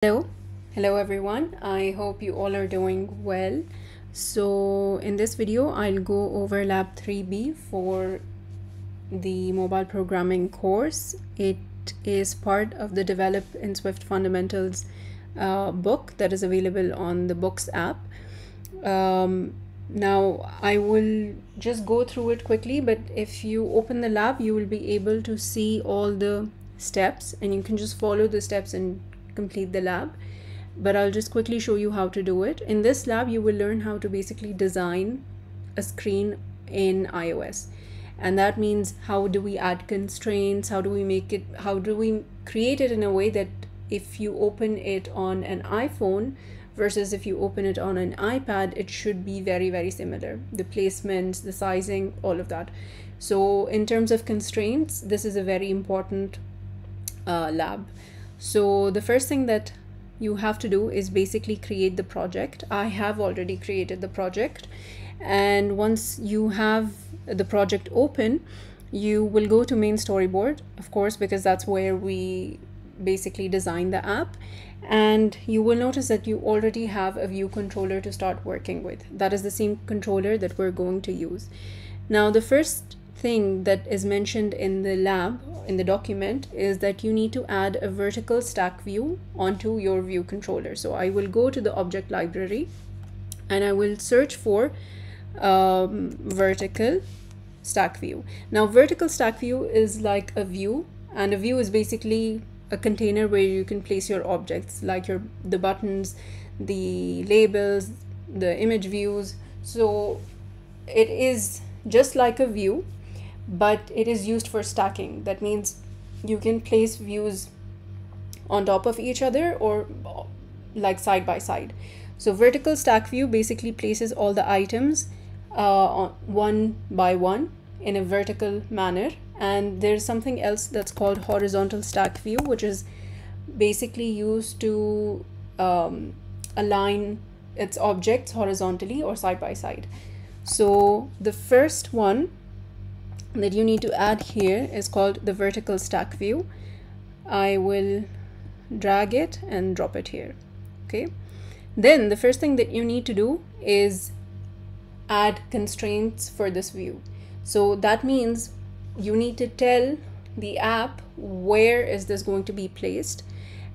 Hello everyone. I hope you all are doing well. So in this video, I'll go over Lab 3B for the mobile programming course. It is part of the Develop in Swift Fundamentals book that is available on the Books app. Now I will just go through it quickly, but if you open the lab, you will be able to see all the steps and you can just follow the steps and complete the lab. But I'll just quickly show you how to do it. In this lab, you will learn how to basically design a screen in iOS. And that means how do we add constraints, how do we create it in a way that if you open it on an iPhone versus if you open it on an iPad, it should be very, very similar. The placements, the sizing, all of that. So in terms of constraints, this is a very important lab. So the first thing that you have to do is basically create the project. I have already created the project, and once you have the project open, you will go to main storyboard, of course, because that's where we basically design the app, and you will notice that you already have a view controller to start working with. That is the same controller that we're going to use. Now the first thing that is mentioned in the lab, in the document, is that you need to add a vertical stack view onto your view controller. So I will go to the object library and I will search for vertical stack view. Now vertical stack view is like a view, and a view is basically a container where you can place your objects, like the buttons, the labels, the image views. So it is just like a view, but it is used for stacking. That means you can place views on top of each other or like side by side. So vertical stack view basically places all the items one by one in a vertical manner. And there's something else that's called horizontal stack view, which is basically used to align its objects horizontally or side by side. So the first one that you need to add here is called the vertical stack view. I will drag it and drop it here. Okay. Then the first thing that you need to do is add constraints for this view. So that means you need to tell the app where is this going to be placed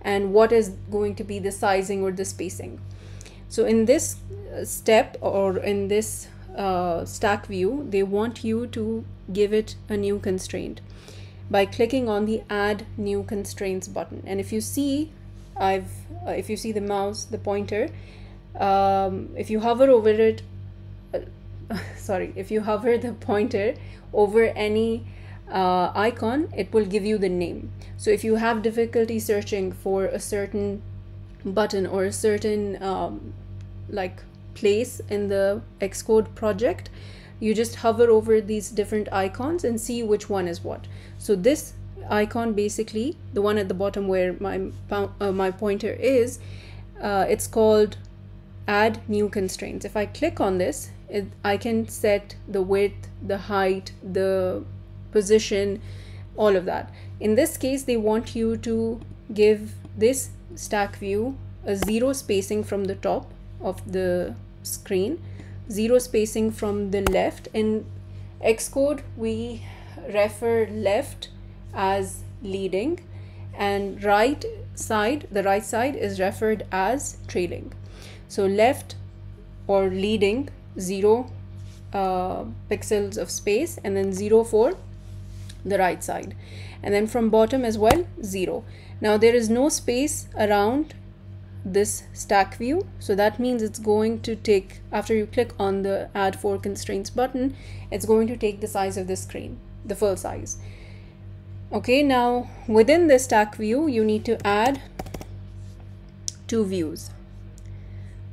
and what is going to be the sizing or the spacing. So in this step, or in this stack view, they want you to give it a new constraint by clicking on the add new constraints button. And if you see, if you see the mouse, the pointer, if you hover over it, if you hover the pointer over any icon, it will give you the name. So if you have difficulty searching for a certain button or a certain like place in the Xcode project, you just hover over these different icons and see which one is what. So this icon, basically the one at the bottom where my pointer is, it's called add new constraints. If I click on this, I can set the width, the height, the position, all of that. In this case, they want you to give this stack view a 0 spacing from the top of the screen, 0 spacing from the left. In Xcode, we refer left as leading, and the right side is referred as trailing. So left or leading, 0 pixels of space, and then 0 for the right side, and then from bottom as well, 0. Now there is no space around this stack view, so that means it's going to take, after you click on the add 4 constraints button, it's going to take the size of the screen, the full size. Okay, now within the stack view, you need to add 2 views.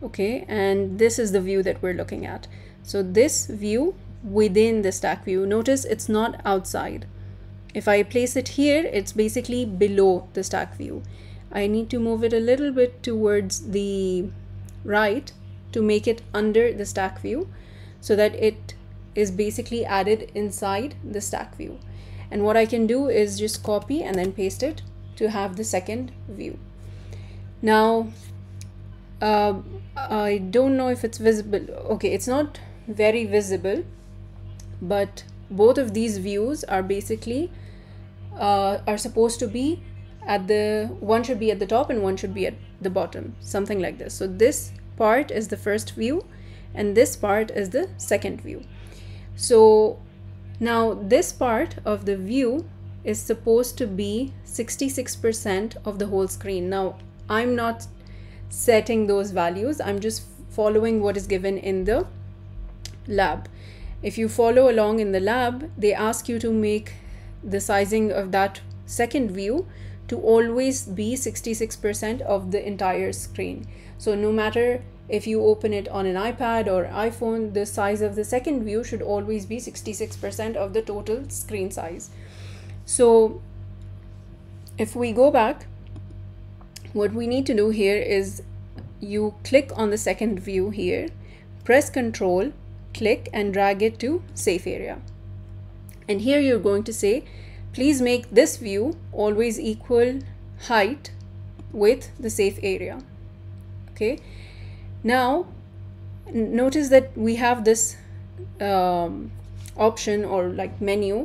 Okay, and this is the view that we're looking at. So this view within the stack view, notice it's not outside. If I place it here, it's basically below the stack view. I need to move it a little bit towards the right to make it under the stack view, so that it is basically added inside the stack view. And what I can do is just copy and then paste it to have the second view. Now I don't know if it's visible. Okay, it's not very visible, but both of these views are basically are supposed to be at the, one should be at the top and one should be at the bottom, something like this. So this part is the first view and this part is the second view. So now this part of the view is supposed to be 66% of the whole screen. Now I'm not setting those values, I'm just following what is given in the lab. If you follow along in the lab, they ask you to make the sizing of that second view to always be 66% of the entire screen. So no matter if you open it on an iPad or iPhone, the size of the second view should always be 66% of the total screen size. So if we go back, what we need to do here is you click on the second view here, press Control, click and drag it to safe area. And here you're going to say, please make this view always equal height with the safe area. Okay. Now notice that we have this option or like menu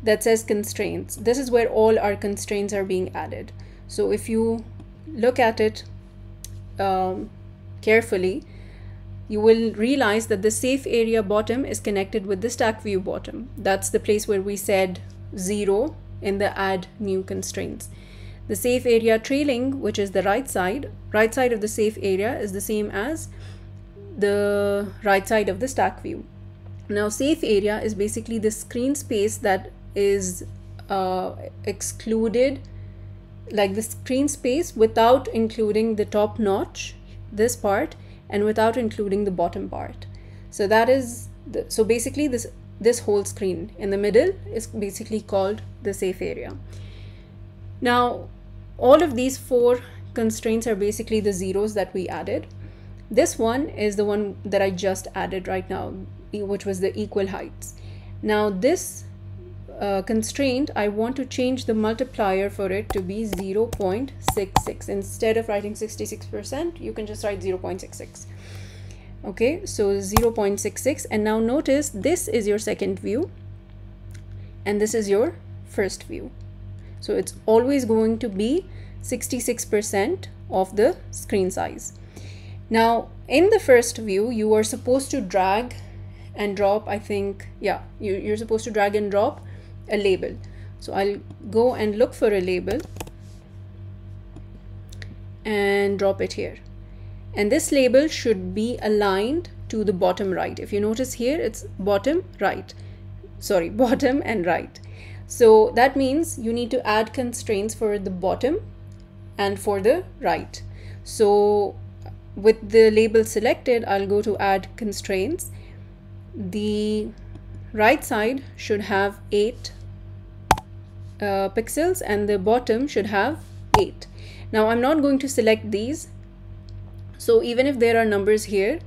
that says constraints. This is where all our constraints are being added. So if you look at it carefully, you will realize that the safe area bottom is connected with the stack view bottom. That's the place where we said 0 in the add new constraints. The safe area trailing, which is the right side of the safe area, is the same as the right side of the stack view. Now safe area is basically the screen space that is excluded, like the screen space without including the top notch, this part, and without including the bottom part. So that is so basically this whole screen in the middle is basically called the safe area. Now all of these 4 constraints are basically the zeros that we added. This one is the one that I just added right now, which was the equal heights. Now this constraint, I want to change the multiplier for it to be 0.66. Instead of writing 66%, you can just write 0.66. Okay, so 0.66. And now notice this is your second view and this is your first view. So it's always going to be 66% of the screen size. Now in the first view, you are supposed to drag and drop, I think, yeah, you're supposed to drag and drop a label. So I'll go and look for a label and drop it here. And this label should be aligned to the bottom right. If you notice here, it's bottom right. Sorry, bottom and right. So that means you need to add constraints for the bottom and for the right. So with the label selected, I'll go to add constraints. The right side should have 8 pixels and the bottom should have 8. Now I'm not going to select these. So even if there are numbers here,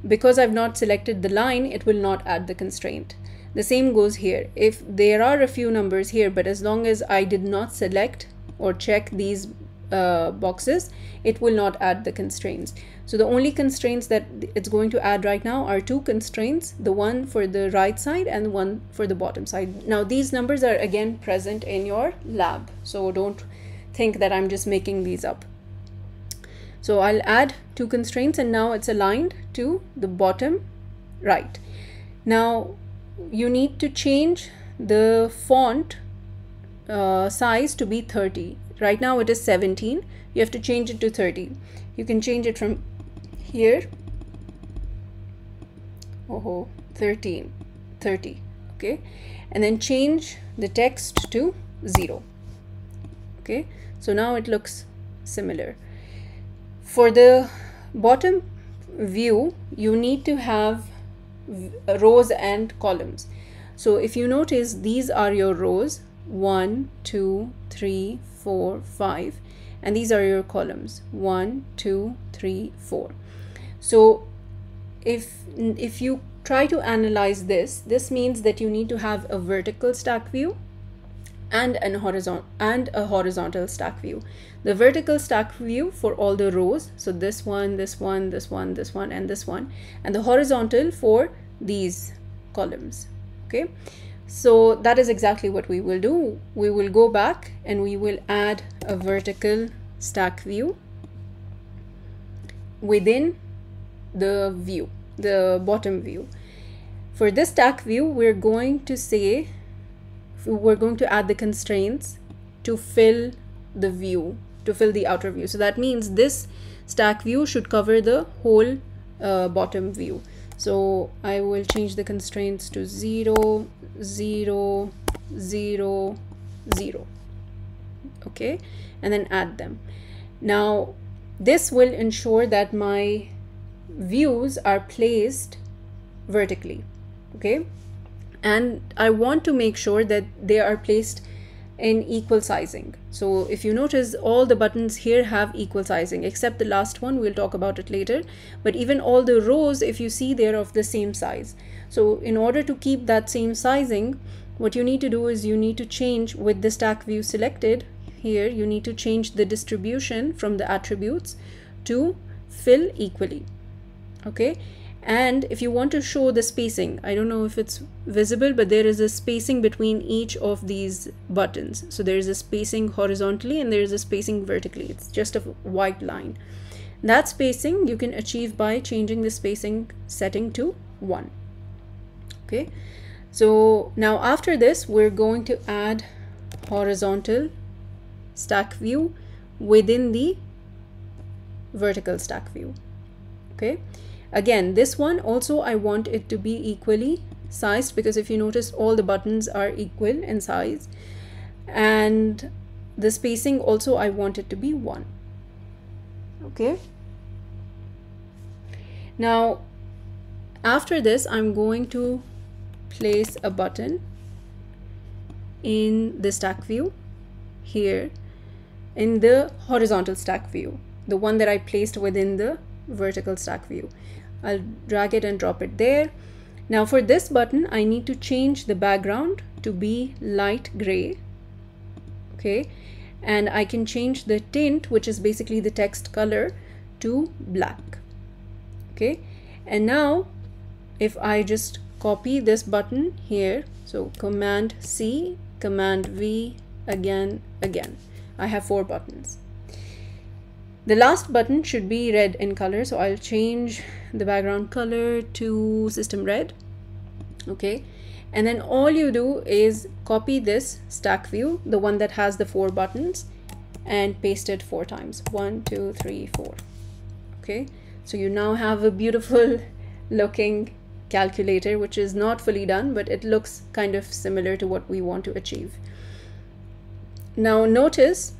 because I've not selected the line, it will not add the constraint. The same goes here. If there are a few numbers here, but as long as I did not select or check these boxes, it will not add the constraints. So the only constraints that it's going to add right now are 2 constraints, the one for the right side and one for the bottom side. Now these numbers are again present in your lab, so don't think that I'm just making these up. So I'll add 2 constraints and now it's aligned to the bottom right. Now you need to change the font size to be 30. Right now it is 17. You have to change it to 30. You can change it from here. 30. Okay, and then change the text to 0. Okay, so now it looks similar. For the bottom view, you need to have rows and columns. So if you notice, these are your rows, 1, 2, 3, 4, 5, and these are your columns, 1, 2, 3, 4. So if you try to analyze this means that you need to have a vertical stack view and a horizontal stack view. The vertical stack view for all the rows, so this one, this one, this one, this one, and this one, and the horizontal for these columns. Okay, so that is exactly what we will do. We will go back and we will add a vertical stack view within the view, the bottom view. For this stack view, we're going to add the constraints to fill the view, to fill the outer view. So that means this stack view should cover the whole bottom view. So I will change the constraints to 0, 0, 0, 0. Okay, and then add them. Now this will ensure that my views are placed vertically. Okay, and I want to make sure that they are placed in equal sizing. So if you notice, all the buttons here have equal sizing except the last one. We'll talk about it later, but even all the rows, if you see, they're of the same size. So in order to keep that same sizing, what you need to do is you need to change, with the stack view selected here, you need to change the distribution from the attributes to fill equally. Okay, and if you want to show the spacing, I don't know if it's visible, but there is a spacing between each of these buttons. So there is a spacing horizontally and there is a spacing vertically. It's just a white line. That spacing you can achieve by changing the spacing setting to 1. Okay, so now after this, we're going to add horizontal stack view within the vertical stack view. Okay, again, this one also I want it to be equally sized, because if you notice, all the buttons are equal in size, and the spacing also I want it to be 1. Okay, now after this, I'm going to place a button in the stack view here, in the horizontal stack view, the one that I placed within the vertical stack view. I'll drag it and drop it there. Now for this button, I need to change the background to be light gray. Okay, and I can change the tint, which is basically the text color, to black. Okay, and now if I just copy this button here, so Command C, Command V, again, I have 4 buttons. The last button should be red in color, so I'll change the background color to system red. Okay, and then all you do is copy this stack view, the one that has the 4 buttons, and paste it 4 times. 1, 2, 3, 4. Okay, so you now have a beautiful looking calculator, which is not fully done, but it looks kind of similar to what we want to achieve. Now notice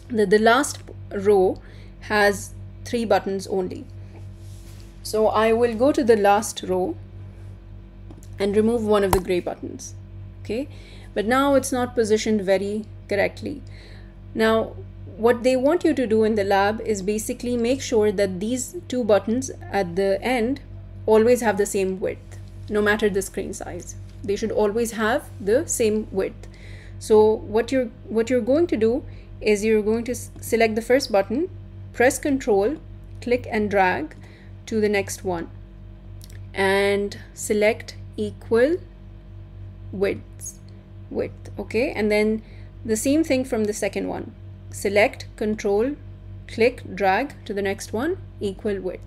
that the last row has 3 buttons only. So I will go to the last row and remove one of the gray buttons. Okay, but now it's not positioned very correctly. Now what they want you to do in the lab is basically make sure that these 2 buttons at the end always have the same width, no matter the screen size. They should always have the same width. So what you're going to do is you're going to select the first button, press Ctrl, click and drag to the next one, and select equal width. Okay, and then the same thing from the second one. Select, Ctrl, click, drag to the next one, equal width.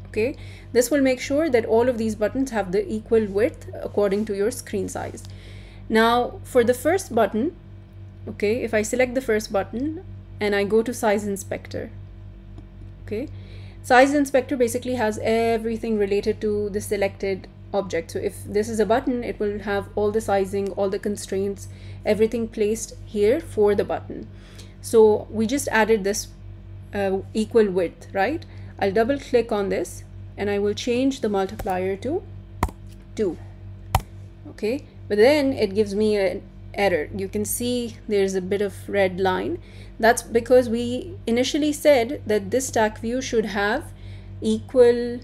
Okay, this will make sure that all of these buttons have the equal width according to your screen size. Now for the first button, okay, if I select the first button and I go to Size Inspector, okay, Size Inspector basically has everything related to the selected object. So if this is a button, it will have all the sizing, all the constraints, everything placed here for the button. So we just added this equal width, right? I'll double click on this and I will change the multiplier to 2. Okay, but then it gives me an error. You can see there's a bit of red line. That's because we initially said that this stack view should have equal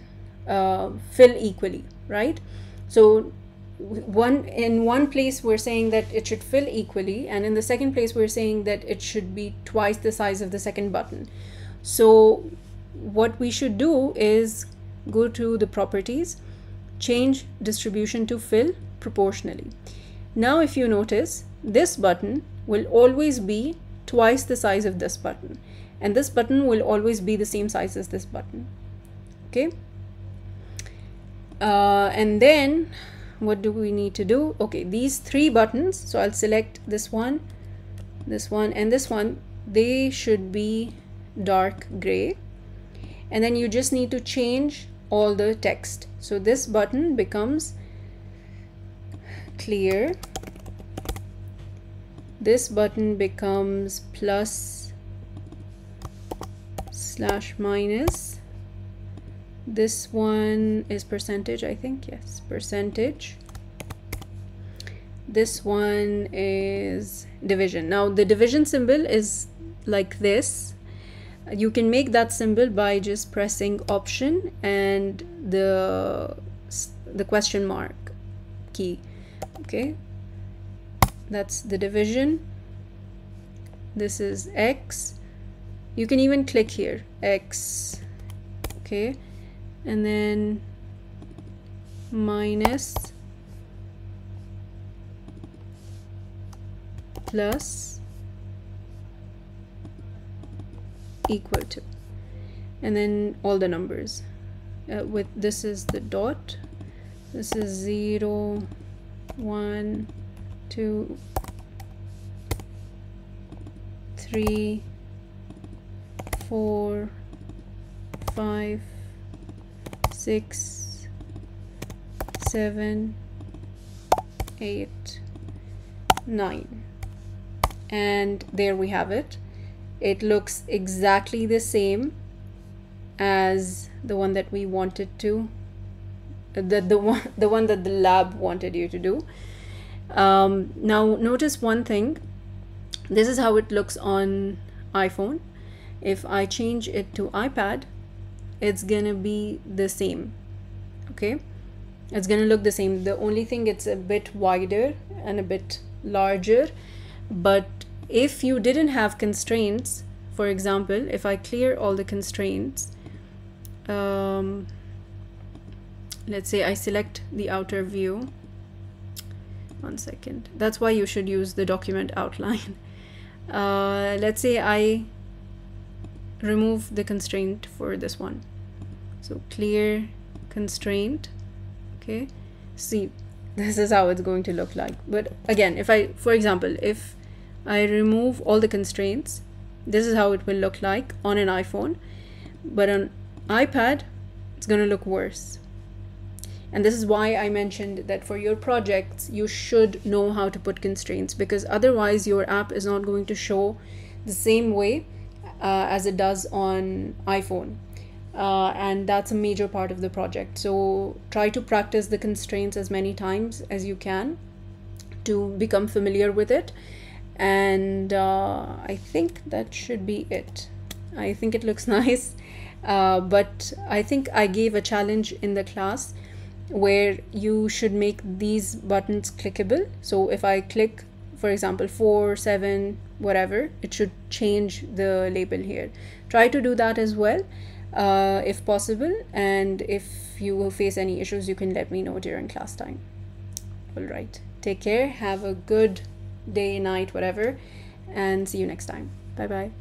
fill equally, right? So in one place we're saying that it should fill equally, and in the second place we're saying that it should be twice the size of the second button. So what we should do is go to the properties, change distribution to fill proportionally. Now if you notice, this button will always be twice the size of this button, and this button will always be the same size as this button. Okay, and then what do we need to do? Okay, these three buttons, so I'll select this one, and this one, they should be dark gray, and then you just need to change all the text. So this button becomes clear, this button becomes plus slash minus, this one is percentage, I think, yes, percentage, this one is division. Now the division symbol is like this. You can make that symbol by just pressing option and the question mark key. Okay, that's the division. This is X. You can even click here, X. Okay, and then minus, plus, equal to, and then all the numbers. With this is the dot, this is 0, 1, 2, 3, 4, 5, 6, 7, 8, 9, and there we have it. It looks exactly the same as the one that we wanted to, the one that the lab wanted you to do. Now notice one thing. This is how it looks on iPhone. If I change it to iPad, it's gonna be the same. Okay, it's gonna look the same. The only thing, it's a bit wider and a bit larger. But if you didn't have constraints, for example, if I clear all the constraints, let's say I select the outer view. One second. That's why you should use the document outline. Let's say I remove the constraint for this one. So clear constraint. Okay. See, this is how it's going to look like. But again, if I, for example, if I remove all the constraints, this is how it will look like on an iPhone. But on iPad, it's going to look worse. And this is why I mentioned that for your projects, you should know how to put constraints, because otherwise your app is not going to show the same way as it does on iPhone. And that's a major part of the project. So try to practice the constraints as many times as you can to become familiar with it. And I think that should be it. I think it looks nice. But I think I gave a challenge in the class where you should make these buttons clickable. So if I click, for example, 4, 7, whatever, it should change the label here. Try to do that as well, if possible. And if you will face any issues, you can let me know during class time. All right. Take care. Have a good day, night, whatever. And see you next time. Bye-bye.